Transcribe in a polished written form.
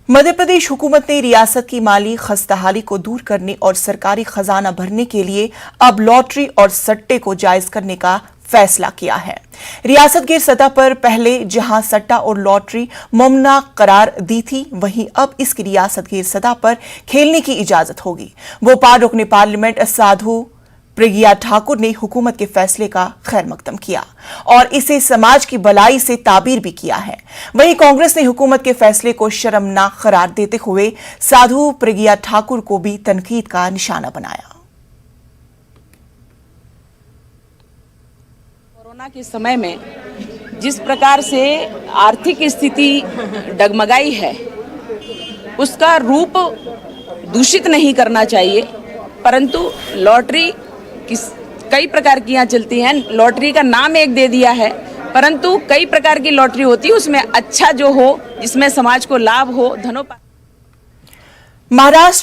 मध्य प्रदेश हुकूमत ने रियासत की माली खस्ताहाली को दूर करने और सरकारी खजाना भरने के लिए अब लॉटरी और सट्टे को जायज करने का फैसला किया है। रियासत गिर सतह पर पहले जहां सट्टा और लॉटरी ममना करार दी थी, वहीं अब इसकी रियासत गिर सतह पर खेलने की इजाजत होगी। भोपाल रुकने पार्लियामेंट साधु प्रज्ञा ठाकुर ने हुकूमत के फैसले का खैर मकदम किया और इसे समाज की भलाई से ताबीर भी किया है। वहीं कांग्रेस ने हुकूमत के फैसले को शर्मनाक करार देते हुए साधु प्रज्ञा ठाकुर को भी तनकीद का निशाना बनाया। कोरोना के समय में जिस प्रकार से आर्थिक स्थिति डगमगाई है, उसका रूप दूषित नहीं करना चाहिए, परंतु लॉटरी कई प्रकार की यहाँ चलती हैं। लॉटरी का नाम एक दे दिया है, परंतु कई प्रकार की लॉटरी होती है, उसमें अच्छा जो हो, जिसमें समाज को लाभ हो, धनों। महाराष्ट्र